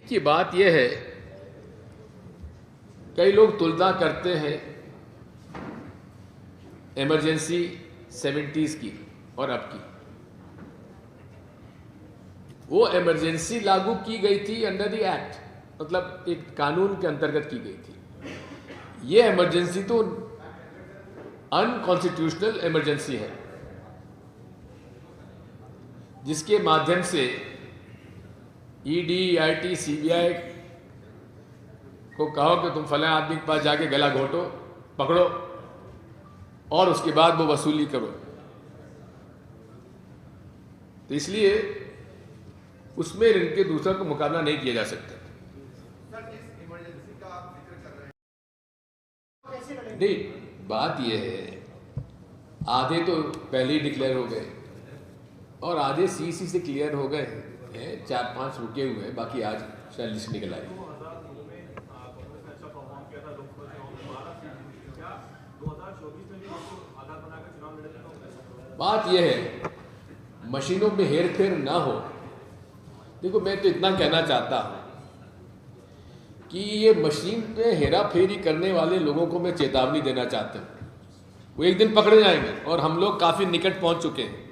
कि बात यह है, कई लोग तुलना करते हैं इमरजेंसी 70s की और अब की। वो इमरजेंसी लागू की गई थी अंडर द एक्ट, मतलब एक कानून के अंतर्गत की गई थी। ये इमरजेंसी तो अनकॉन्स्टिट्यूशनल इमरजेंसी है, जिसके माध्यम से ईडी, आईटी, सीबीआई को कहो कि तुम फलां आदमी के पास जाके गला घोटो, पकड़ो और उसके बाद वो वसूली करो। तो इसलिए उसमें इनके दूसरों को मुकाबला नहीं किया जा सकता। नहीं, बात यह है, आधे तो पहले ही डिक्लेयर हो गए और आधे सीसी से क्लियर हो गए हैं, 4-5 रुके हुए हैं, बाकी आज शायद लिस्ट निकल आई। बात यह है, मशीनों में हेर फेर ना हो। देखो, मैं तो इतना कहना चाहता हूं कि ये मशीन पे हेरा फेरी करने वाले लोगों को मैं चेतावनी देना चाहता हूं। वो एक दिन पकड़े जाएंगे और हम लोग काफी निकट पहुंच चुके हैं।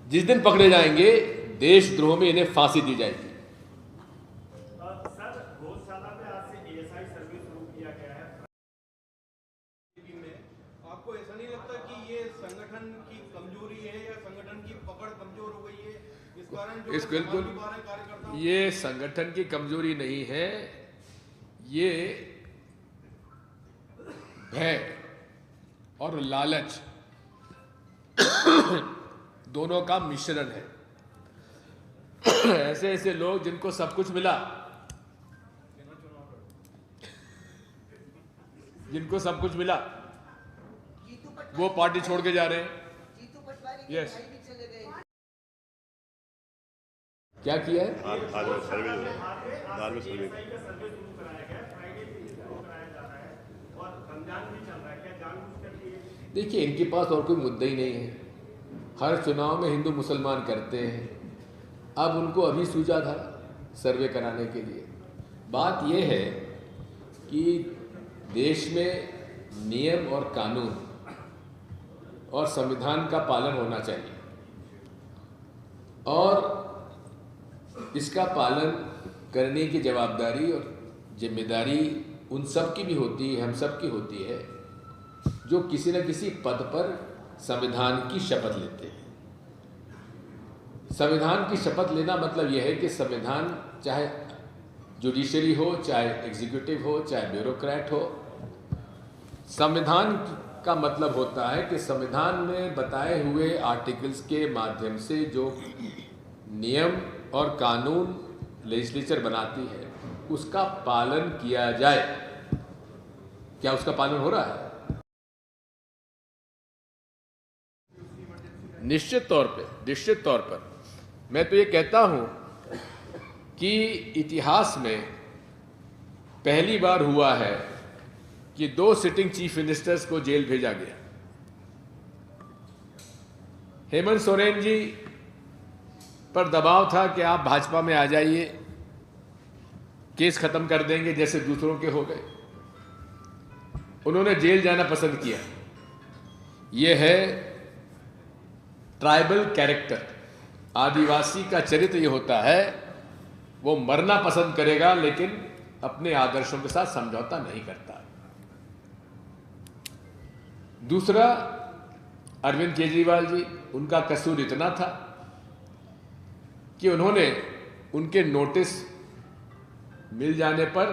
जिस दिन पकड़े जाएंगे, देशद्रोह में इन्हें फांसी दी जाएगी। सर, गौशाला में आज से एएसआई सर्वे शुरू किया गया है। आपको ऐसा नहीं लगता कि ये संगठन की कमजोरी है या संगठन की पकड़ कमजोर हो गई है, इस कारण जो बिल्कुल ये संगठन की कमजोरी नहीं है, ये भय और लालच दोनों का मिश्रण है। ऐसे ऐसे लोग जिनको सब कुछ मिला, जिनको सब कुछ मिला, वो पार्टी छोड़ के जा रहे हैं। यस, क्या किया है? देखिए, इनके पास और कोई मुद्दा ही नहीं है। हर चुनाव में हिंदू मुसलमान करते हैं। अब उनको अभी सूझा था सर्वे कराने के लिए। बात यह है कि देश में नियम और कानून और संविधान का पालन होना चाहिए और इसका पालन करने की जवाबदारी और जिम्मेदारी उन सब की भी होती है, हम सब की होती है, जो किसी न किसी पद पर संविधान की शपथ लेते हैं। संविधान की शपथ लेना मतलब यह है कि संविधान, चाहे जुडिशरी हो, चाहे एग्जीक्यूटिव हो, चाहे ब्यूरोक्रेट हो, संविधान का मतलब होता है कि संविधान में बताए हुए आर्टिकल्स के माध्यम से जो नियम और कानून लेजिस्लेचर बनाती है, उसका पालन किया जाए। क्या उसका पालन हो रहा है? निश्चित तौर पर मैं तो ये कहता हूं कि इतिहास में पहली बार हुआ है कि 2 सिटिंग चीफ मिनिस्टर्स को जेल भेजा गया। हेमंत सोरेन जी पर दबाव था कि आप भाजपा में आ जाइए, केस खत्म कर देंगे जैसे दूसरों के हो गए। उन्होंने जेल जाना पसंद किया। यह है ट्राइबल कैरेक्टर। आदिवासी का चरित्र यह होता है, वो मरना पसंद करेगा लेकिन अपने आदर्शों के साथ समझौता नहीं करता। दूसरा, अरविंद केजरीवाल जी, उनका कसूर इतना था कि उन्होंने उनके नोटिस मिल जाने पर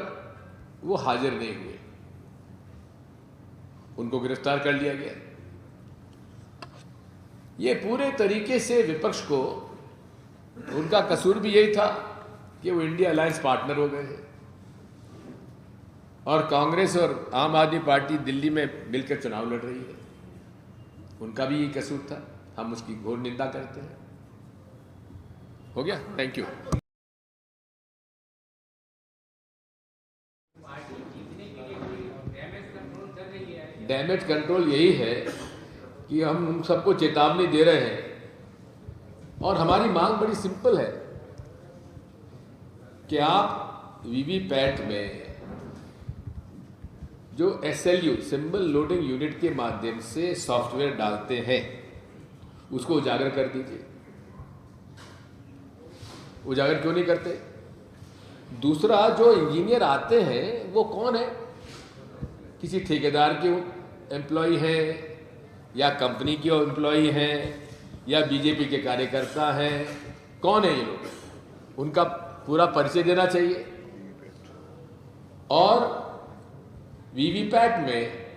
वो हाजिर नहीं हुए, उनको गिरफ्तार कर लिया गया। ये पूरे तरीके से विपक्ष को, उनका कसूर भी यही था कि वो इंडिया अलायंस पार्टनर हो गए हैं और कांग्रेस और आम आदमी पार्टी दिल्ली में मिलकर चुनाव लड़ रही है। उनका भी यही कसूर था, हम उसकी घोर निंदा करते हैं। हो गया, थैंक यू। डैमेज कंट्रोल यही है कि हम उन सबको चेतावनी दे रहे हैं और हमारी मांग बड़ी सिंपल है कि आप वीवीपैट में जो SLU सिंबल लोडिंग यूनिट के माध्यम से सॉफ्टवेयर डालते हैं उसको उजागर कर दीजिए। उजागर क्यों नहीं करते? दूसरा, जो इंजीनियर आते हैं वो कौन है? किसी ठेकेदार के एम्प्लॉय हैं या कंपनी के एम्प्लॉय हैं या बीजेपी के कार्यकर्ता हैं? कौन है ये लोग? उनका पूरा परिचय देना चाहिए। और वीवीपैट में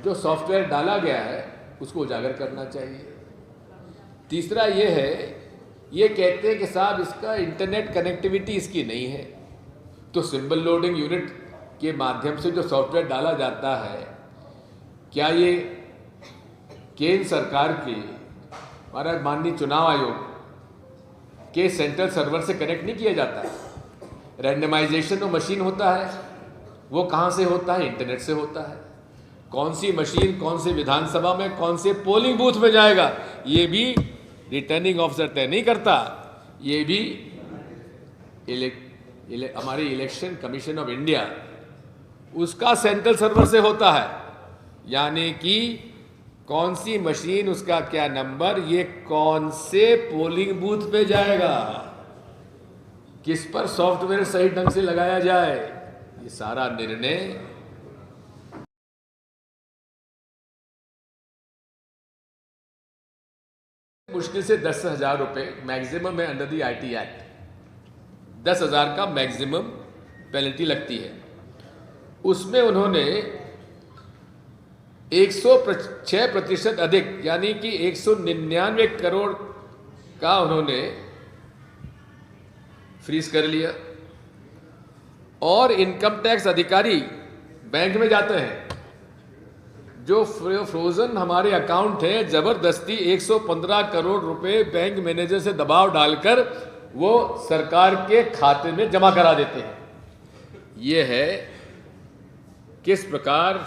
जो सॉफ्टवेयर डाला गया है उसको उजागर करना चाहिए। तीसरा ये है, ये कहते हैं कि साहब इसका इंटरनेट कनेक्टिविटी इसकी नहीं है, तो सिंबल लोडिंग यूनिट के माध्यम से जो सॉफ्टवेयर डाला जाता है, क्या ये केंद्र सरकार के हमारा माननीय चुनाव आयोग के सेंट्रल सर्वर से कनेक्ट नहीं किया जाता? रैंडमाइजेशन जो मशीन होता है वो कहाँ से होता है? इंटरनेट से होता है। कौन सी मशीन कौन से विधानसभा में कौन से पोलिंग बूथ में जाएगा ये भी रिटर्निंग ऑफिसर तय नहीं करता, ये भी हमारी इलेक्शन कमीशन ऑफ इंडिया उसका सेंट्रल सर्वर से होता है। यानी कि कौन सी मशीन, उसका क्या नंबर, ये कौन से पोलिंग बूथ पे जाएगा, किस पर सॉफ्टवेयर सही ढंग से लगाया जाए, ये सारा निर्णय मुश्किल से 10,000 रुपये मैक्सिमम है अंडर द IT एक्ट। 10,000 का मैक्सिमम पेनल्टी लगती है। उसमें उन्होंने 106% अधिक यानी कि 199 करोड़ का उन्होंने फ्रीज कर लिया। और इनकम टैक्स अधिकारी बैंक में जाते हैं, जो फ्रोजन हमारे अकाउंट है, जबरदस्ती 115 करोड़ रुपए बैंक मैनेजर से दबाव डालकर वो सरकार के खाते में जमा करा देते हैं। ये है किस प्रकार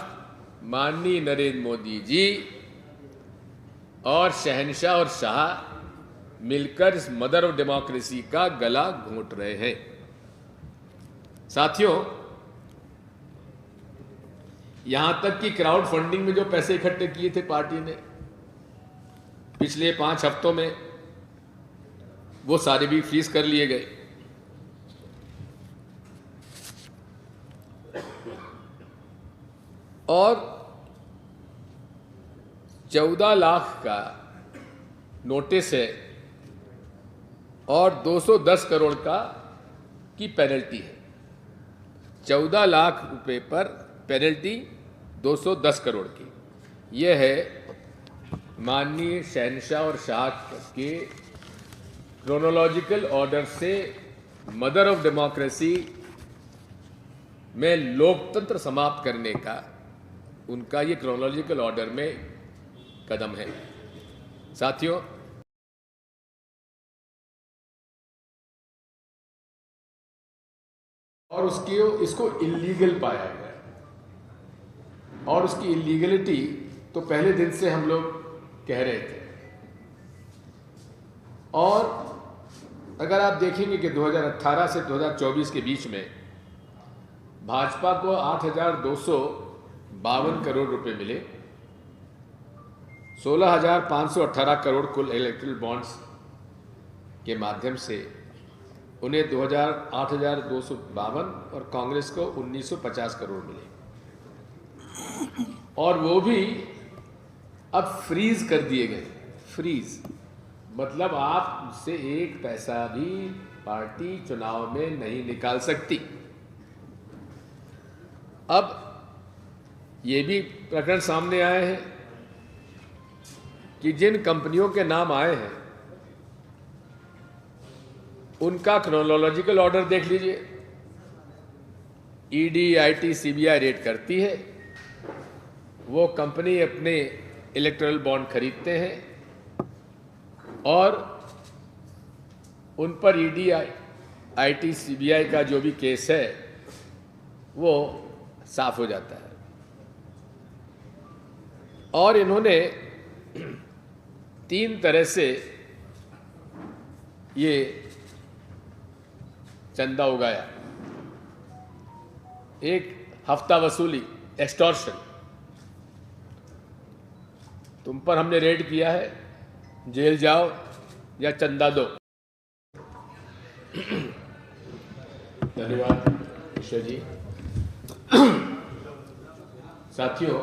माननीय नरेंद्र मोदी जी और शहंशाह और शाह मिलकर इस मदर ऑफ डेमोक्रेसी का गला घोंट रहे हैं। साथियों, यहां तक कि क्राउड फंडिंग में जो पैसे इकट्ठे किए थे पार्टी ने पिछले 5 हफ्तों में, वो सारे भी फ्रीज कर लिए गए। और 14 लाख का नोटिस है और 210 करोड़ की पेनल्टी है। 14 लाख रुपए पर पेनल्टी 210 करोड़ की। यह है माननीय शहंशाह और शाह के क्रोनोलॉजिकल ऑर्डर से मदर ऑफ डेमोक्रेसी में लोकतंत्र समाप्त करने का उनका ये क्रोनोलॉजिकल ऑर्डर में कदम है। साथियों, और इसको इलीगल पाया गया, और उसकी इलीगलिटी तो पहले दिन से हम लोग कह रहे थे। और अगर आप देखेंगे कि 2018 से 2024 के बीच में भाजपा को 8,252 करोड़ रुपए मिले, 16,518 करोड़ कुल इलेक्ट्रल बॉन्ड्स के माध्यम से उन्हें 8,252 और कांग्रेस को 1,950 करोड़ मिले। और वो भी अब फ्रीज कर दिए गए। फ्रीज मतलब आप उससे एक पैसा भी पार्टी चुनाव में नहीं निकाल सकती। अब ये भी प्रकरण सामने आए हैं कि जिन कंपनियों के नाम आए हैं उनका क्रोनोलॉजिकल ऑर्डर देख लीजिए। ईडी, IT, CBI रेड करती है, वो कंपनी अपने इलेक्टोरल बॉन्ड खरीदते हैं और उन पर ईडी, IT, CBI का जो भी केस है वो साफ हो जाता है। और इन्होंने 3 तरह से ये चंदा उगाया, एक हफ्ता वसूली, एक्सटॉर्शन, तुम पर हमने रेड किया है, जेल जाओ या चंदा दो। धन्यवाद ईश्वर जी। साथियों,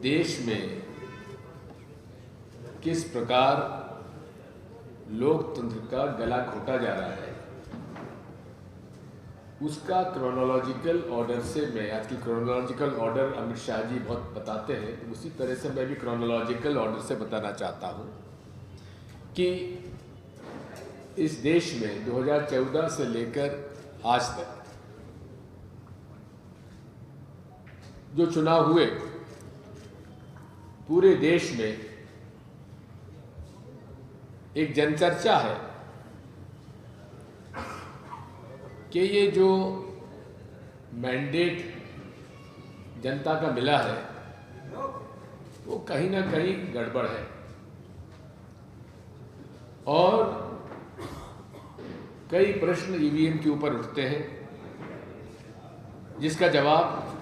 देश में किस प्रकार लोकतंत्र का गला घोटा जा रहा है, उसका क्रोनोलॉजिकल ऑर्डर से मैं, आज की क्रोनोलॉजिकल ऑर्डर अमित शाह जी बहुत बताते हैं, तो उसी तरह से मैं भी क्रोनोलॉजिकल ऑर्डर से बताना चाहता हूं कि इस देश में 2014 से लेकर आज तक जो चुनाव हुए, पूरे देश में एक जनचर्चा है कि ये जो मैंडेट जनता का मिला है वो कहीं ना कहीं गड़बड़ है, और कई प्रश्न ईवीएम के ऊपर उठते हैं, जिसका जवाब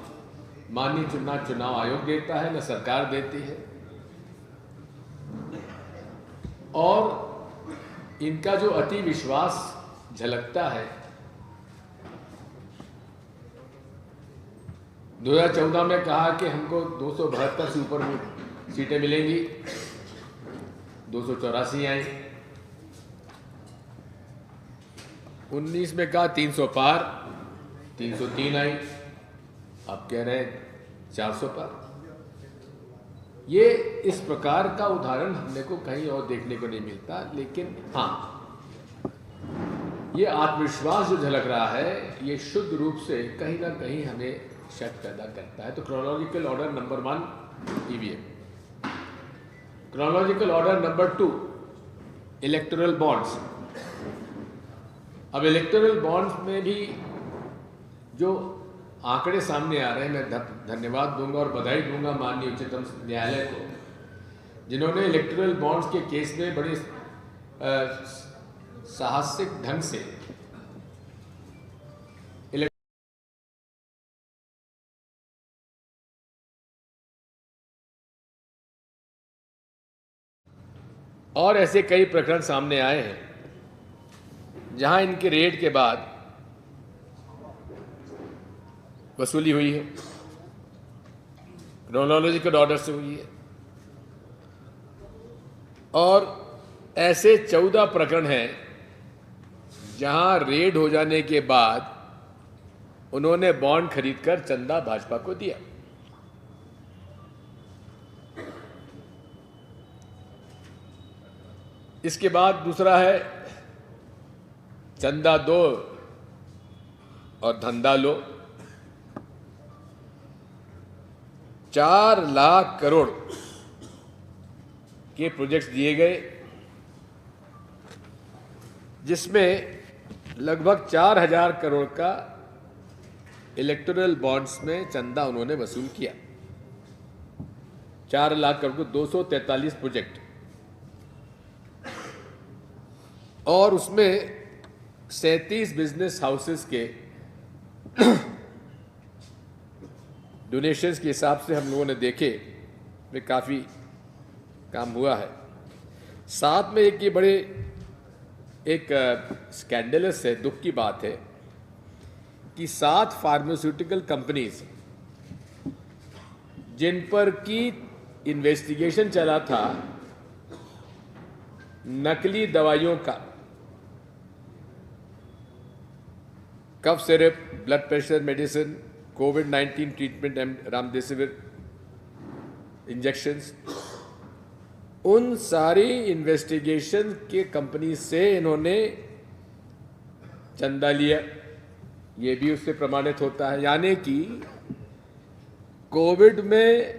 माननीय चुनाव आयोग देता है, न सरकार देती है, और इनका जो अति विश्वास झलकता है। 2014 में कहा कि हमको 272 से ऊपर सीटें मिलेंगी, 284 आई। 19 में कहा 300 पार, 303 आई। अब कह रहे हैं 400 पार। ये इस प्रकार का उदाहरण हमने को कहीं और देखने को नहीं मिलता, लेकिन हाँ, ये आत्मविश्वास जो झलक रहा है, ये शुद्ध रूप से कहीं ना कहीं हमें शक पैदा करता है। तो chronological order number 1 EVM, chronological order number 2 electoral bonds. अब इलेक्टोरल बॉन्ड्स में भी जो आंकड़े सामने आ रहे हैं, मैं धन्यवाद दूंगा और बधाई दूंगा माननीय उच्चतम न्यायालय को, जिन्होंने इलेक्टोरल बॉन्ड्स के केस में बड़े साहसिक ढंग से और ऐसे कई प्रकरण सामने आए हैं जहां इनके रेड के बाद वसूली हुई है, क्रोनोलॉजिकल ऑर्डर से हुई है, और ऐसे 14 प्रकरण हैं जहां रेड हो जाने के बाद उन्होंने बॉन्ड खरीदकर चंदा भाजपा को दिया। इसके बाद दूसरा है चंदा दो और धंधा लो। 4 लाख करोड़ के प्रोजेक्ट्स दिए गए, जिसमें लगभग 4000 करोड़ का इलेक्टोरल बॉन्ड्स में चंदा उन्होंने वसूल किया। 4 लाख करोड़ को 243 प्रोजेक्ट, और उसमें 37 बिजनेस हाउसेस के डोनेशंस के हिसाब से हम लोगों ने देखे, में काफ़ी काम हुआ है। साथ में एक ये बड़े एक स्कैंडलस है, दुख की बात है कि 7 फार्मास्यूटिकल कंपनीज जिन पर की इन्वेस्टिगेशन चला था नकली दवाइयों का, cough syrup, blood pressure medicine, कोविड-19 ट्रीटमेंट, रामदेसिविर इंजेक्शंस, उन सारी इन्वेस्टिगेशन के कंपनी से इन्होंने चंदा लिया। ये भी उससे प्रमाणित होता है। यानी कि कोविड में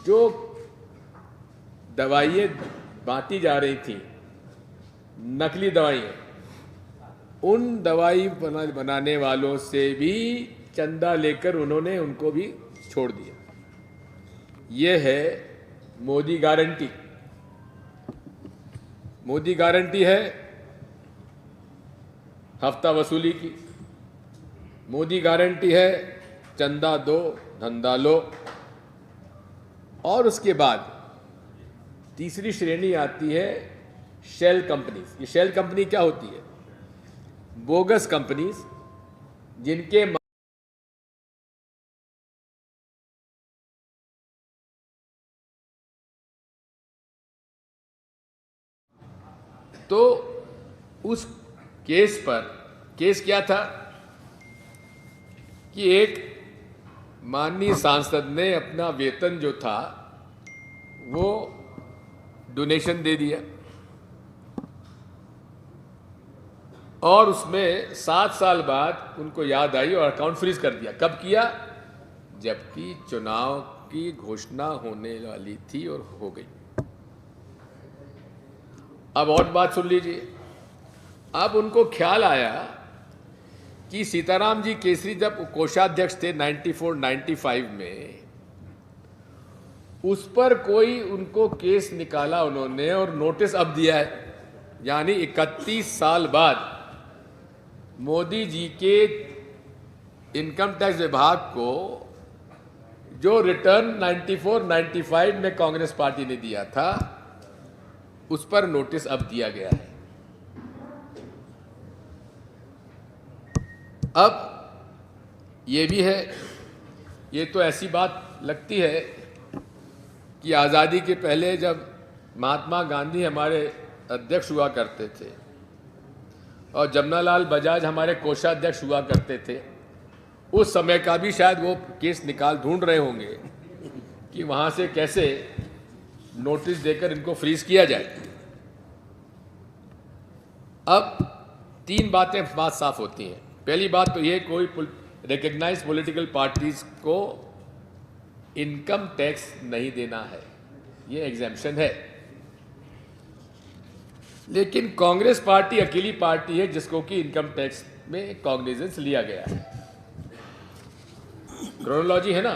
जो दवाइयाँ बांटी जा रही थी, नकली दवाइयाँ, उन दवाई बनाने वालों से भी चंदा लेकर उन्होंने उनको भी छोड़ दिया। ये है मोदी गारंटी। मोदी गारंटी है हफ्ता वसूली की। मोदी गारंटी है चंदा दो धंधा लो। और उसके बाद तीसरी श्रेणी आती है शेल कंपनीज। ये शेल कंपनी क्या होती है? बोगस कंपनीज जिनके तो उस केस पर केस क्या था कि एक माननीय सांसद ने अपना वेतन जो था वो डोनेशन दे दिया और उसमें 7 साल बाद उनको याद आई और अकाउंट फ्रीज कर दिया। कब किया? जबकि चुनाव की घोषणा होने वाली थी और हो गई। अब और बात सुन लीजिए। अब उनको ख्याल आया कि सीताराम जी केसरी जब कोषाध्यक्ष थे 94-95 में, उस पर कोई उनको केस निकाला उन्होंने और नोटिस अब दिया है। यानी 31 साल बाद मोदी जी के इनकम टैक्स विभाग को जो रिटर्न 94-95 में कांग्रेस पार्टी ने दिया था उस पर नोटिस अब दिया गया है। अब ये भी है, ये तो ऐसी बात लगती है कि आज़ादी के पहले जब महात्मा गांधी हमारे अध्यक्ष हुआ करते थे और जमनालाल बजाज हमारे कोषाध्यक्ष हुआ करते थे, उस समय का भी शायद वो केस ढूंढ रहे होंगे कि वहाँ से कैसे नोटिस देकर इनको फ्रीज किया जाए। अब 3 बात साफ होती हैं। पहली बात तो ये, कोई रिकग्नाइज पॉलिटिकल पार्टीज को इनकम टैक्स नहीं देना है, ये एग्जेम्पशन है। लेकिन कांग्रेस पार्टी अकेली पार्टी है जिसको कि इनकम टैक्स में कॉग्निजेंस लिया गया है। क्रोनोलॉजी है ना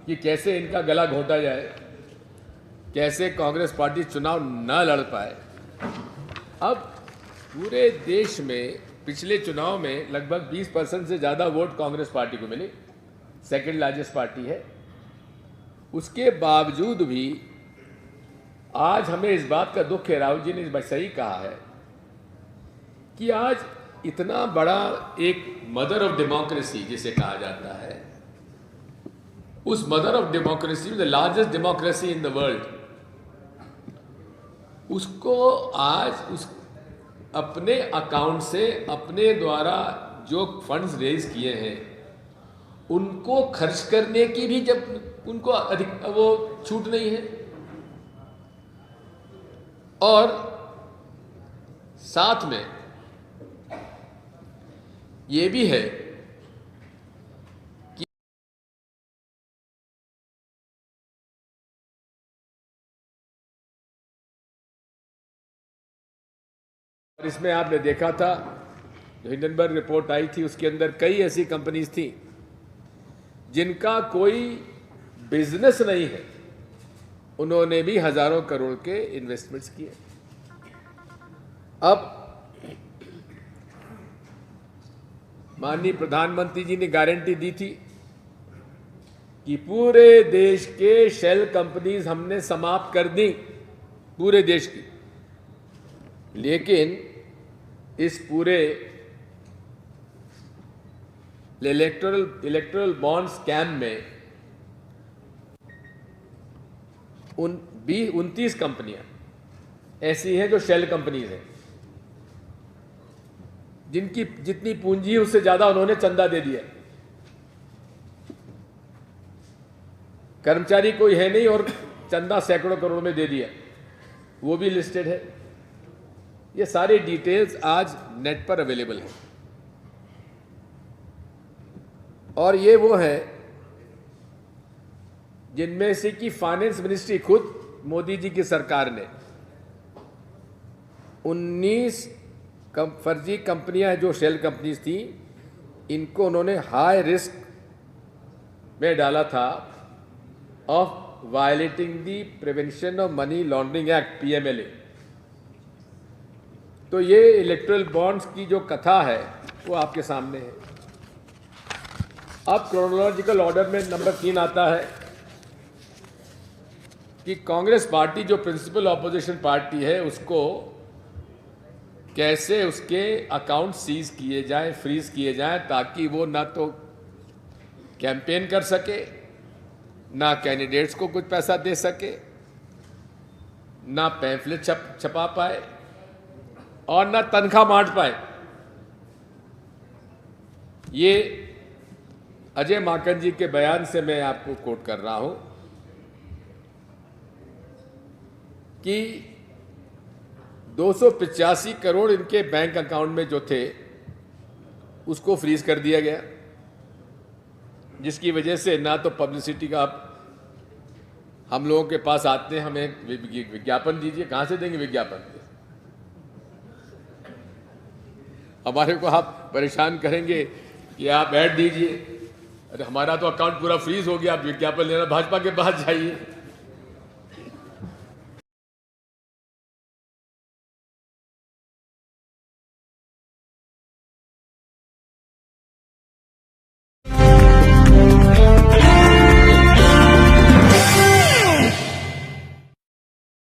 कि कैसे इनका गला घोंटा जाए, कैसे कांग्रेस पार्टी चुनाव न लड़ पाए। अब पूरे देश में पिछले चुनाव में लगभग 20% से ज़्यादा वोट कांग्रेस पार्टी को मिले, सेकंड लार्जेस्ट पार्टी है। उसके बावजूद भी आज हमें इस बात का दुख है, राहुल जी ने इस बात सही कहा है कि आज इतना बड़ा एक मदर ऑफ डेमोक्रेसी जिसे कहा जाता है, उस mother of democracy, the largest democracy in the world, उसको आज उस अपने अकाउंट से अपने द्वारा जो फंड्स रेज किए हैं उनको खर्च करने की भी जब उनको वो छूट नहीं है। और साथ में ये भी है कि और इसमें आपने देखा था जो हिंडनबर्ग रिपोर्ट आई थी, उसके अंदर कई ऐसी कंपनीज थी जिनका कोई बिजनेस नहीं है, उन्होंने भी हजारों करोड़ के इन्वेस्टमेंट्स किए। अब माननीय प्रधानमंत्री जी ने गारंटी दी थी कि पूरे देश के शेल कंपनीज हमने समाप्त कर दी, पूरे देश की। लेकिन इस पूरे इलेक्टोरल बॉन्ड स्कैम में 29 कंपनियां ऐसी हैं जो शेल कंपनीज हैं, जिनकी जितनी पूंजी है उससे ज्यादा उन्होंने चंदा दे दिया। कर्मचारी कोई है नहीं और चंदा सैकड़ों करोड़ में दे दिया, वो भी लिस्टेड है। ये सारी डिटेल्स आज नेट पर अवेलेबल है। और ये वो है जिनमें से कि फाइनेंस मिनिस्ट्री खुद मोदी जी की सरकार ने 19 फर्जी कंपनियां जो शेल कंपनीज थी, इनको उन्होंने हाई रिस्क में डाला था of violating the prevention of money laundering act, PMLA। तो तो ये इलेक्टोरल बॉन्ड्स की जो कथा है वो आपके सामने है। अब क्रोनोलॉजिकल ऑर्डर में नंबर 3 आता है कि कांग्रेस पार्टी जो प्रिंसिपल ऑपोजिशन पार्टी है उसको कैसे उसके अकाउंट सीज किए जाएं, फ्रीज किए जाएं, ताकि वो ना तो कैंपेन कर सके, ना कैंडिडेट्स को कुछ पैसा दे सके, ना पैम्फलेट छपा पाए और ना तनख्वाह बांट पाए। ये अजय माकन जी के बयान से मैं आपको कोट कर रहा हूं कि 285 करोड़ इनके बैंक अकाउंट में जो थे उसको फ्रीज कर दिया गया, जिसकी वजह से ना तो पब्लिसिटी का हम लोगों के पास आते हैं, हमें विज्ञापन दीजिए, कहां से देंगे विज्ञापन? हमारे को आप परेशान करेंगे कि आप ऐड दीजिए। अरे हमारा तो अकाउंट पूरा फ्रीज हो गया, आप विज्ञापन लेना भाजपा के पास जाइए।